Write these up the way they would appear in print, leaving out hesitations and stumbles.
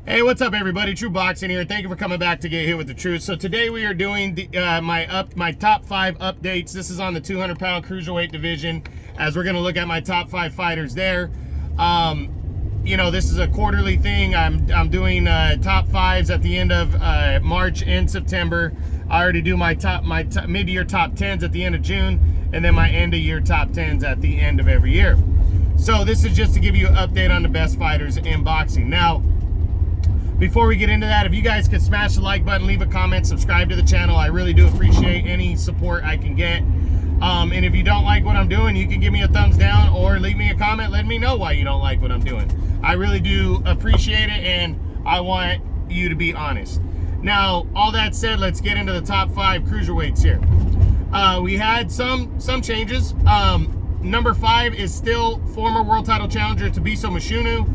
Hey, what's up, everybody? True Boxing here. Thank you for coming back to Get Hit with the Truth. So today we are doing my top 5 updates. This is on the 200-pound cruiserweight division, as we're going to look at my top 5 fighters there. You know, this is a quarterly thing. I'm doing top 5s at the end of March and September. I already do my mid-year top 10s at the end of June, and then my end-of-year top 10s at the end of every year. So this is just to give you an update on the best fighters in boxing. Now, before we get into that, if you guys could smash the like button, leave a comment, subscribe to the channel. I really do appreciate any support I can get. And if you don't like what I'm doing, you can give me a thumbs down or leave me a comment. Let me know why you don't like what I'm doing. I really do appreciate it, and I want you to be honest. Now, all that said, let's get into the top 5 cruiserweights here. We had some changes. Number 5 is still former world title challenger Tabiso Mashunu.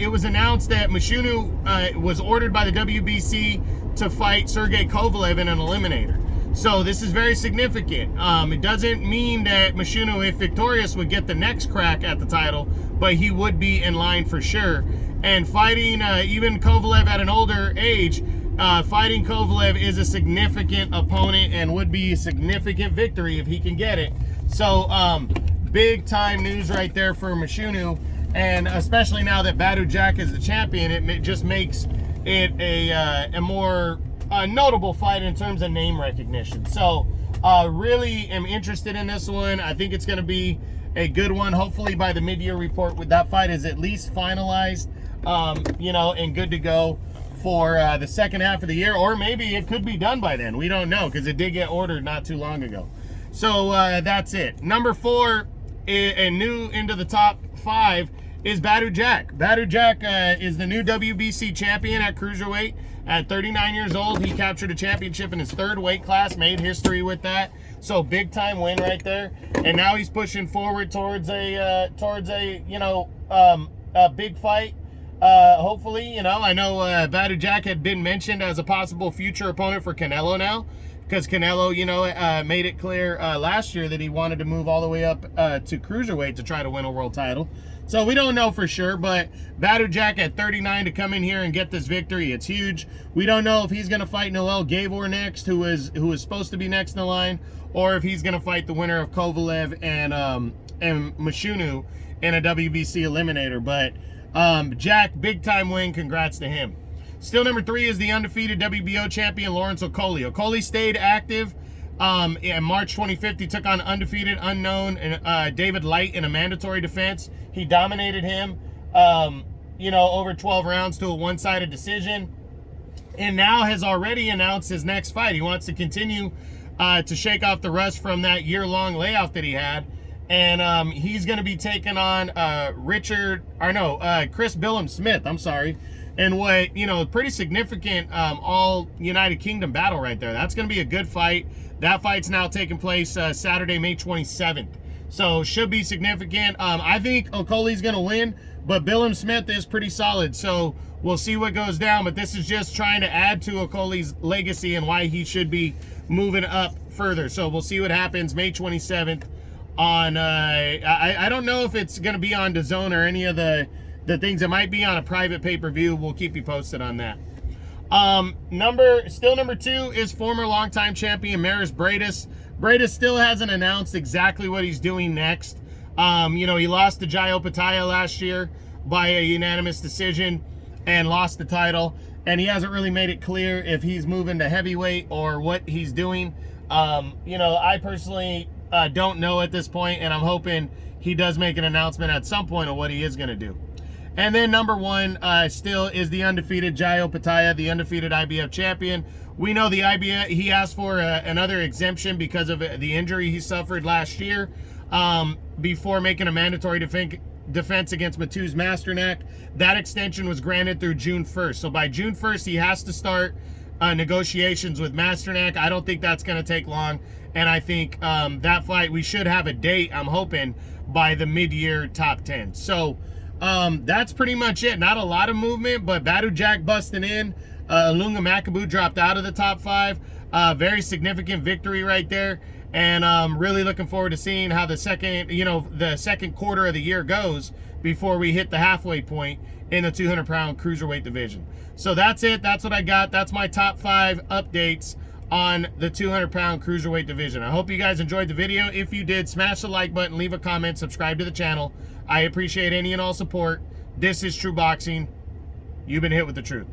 It was announced that Mashunu was ordered by the WBC to fight Sergey Kovalev in an eliminator. So this is very significant. It doesn't mean that Mashunu, if victorious, would get the next crack at the title, but he would be in line for sure. And fighting even Kovalev at an older age, fighting Kovalev is a significant opponent and would be a significant victory if he can get it. So big time news right there for Mashunu. And especially now that Badou Jack is the champion, it just makes it a more notable fight in terms of name recognition. So really am interested in this one. I think it's going to be a good one. Hopefully by the mid-year report, with that fight is at least finalized, you know, and good to go for the second half of the year. Or maybe it could be done by then. We don't know, because it did get ordered not too long ago. So that's it. Number 4, and new into the top 5, is Badou Jack. Badou Jack is the new WBC champion at cruiserweight. At 39 years old, he captured a championship in his 3rd weight class, made history with that. So big time win right there. And now he's pushing forward towards a you know, a big fight. Hopefully, you know, I know Badou Jack had been mentioned as a possible future opponent for Canelo now, because Canelo, you know, made it clear last year that he wanted to move all the way up to cruiserweight to try to win a world title. So we don't know for sure, but Badou Jack at 39 to come in here and get this victory, it's huge. We don't know if he's going to fight Noel Gavor next, who is supposed to be next in the line, or if he's going to fight the winner of Kovalev and Mashunu in a WBC eliminator. But Jack, big time win. Congrats to him. Still number 3 is the undefeated WBO champion Lawrence Okolie. Okolie stayed active. In March 25th, he took on undefeated unknown David Light in a mandatory defense. He dominated him, you know, over 12 rounds to a one-sided decision, and now has already announced his next fight. He wants to continue to shake off the rust from that year-long layoff that he had, and he's going to be taking on Chris Billum Smith. I'm sorry. And what, you know, pretty significant all United Kingdom battle right there. That's going to be a good fight. That fight's now taking place Saturday, May 27th. So should be significant. I think Okolie's going to win, but Billum Smith is pretty solid. So we'll see what goes down. But this is just trying to add to Okolie's legacy and why he should be moving up further. So we'll see what happens May 27th on, I don't know if it's going to be on DAZN or any of the things. That might be on a private pay-per-view. We'll keep you posted on that. Number 2 is former longtime champion Maris Briedis. Briedis still hasn't announced exactly what he's doing next. You know, he lost to Jai Opetaia last year by a unanimous decision and lost the title, and he hasn't really made it clear if he's moving to heavyweight or what he's doing. You know, I personally don't know at this point, and I'm hoping he does make an announcement at some point of what he is going to do. And then number 1 still is the undefeated Jai Opetaia, the undefeated IBF champion. We know the IBF, he asked for another exemption because of the injury he suffered last year before making a mandatory defense against Mateusz Masternak. That extension was granted through June 1st. So by June 1st, he has to start negotiations with Masternak. I don't think that's going to take long. And I think that fight, we should have a date, I'm hoping, by the mid-year top 10. So that's pretty much it. Not a lot of movement, but Badou Jack busting in. Ilunga Makabu dropped out of the top 5. Very significant victory right there. And really looking forward to seeing how the second quarter of the year goes before we hit the halfway point in the 200-pound cruiserweight division. So that's it. That's what I got. That's my top 5 updates on the 200-pound cruiserweight division. I hope you guys enjoyed the video. If you did, smash the like button, leave a comment, subscribe to the channel. I appreciate any and all support. This is True Boxing. You've been hit with the truth.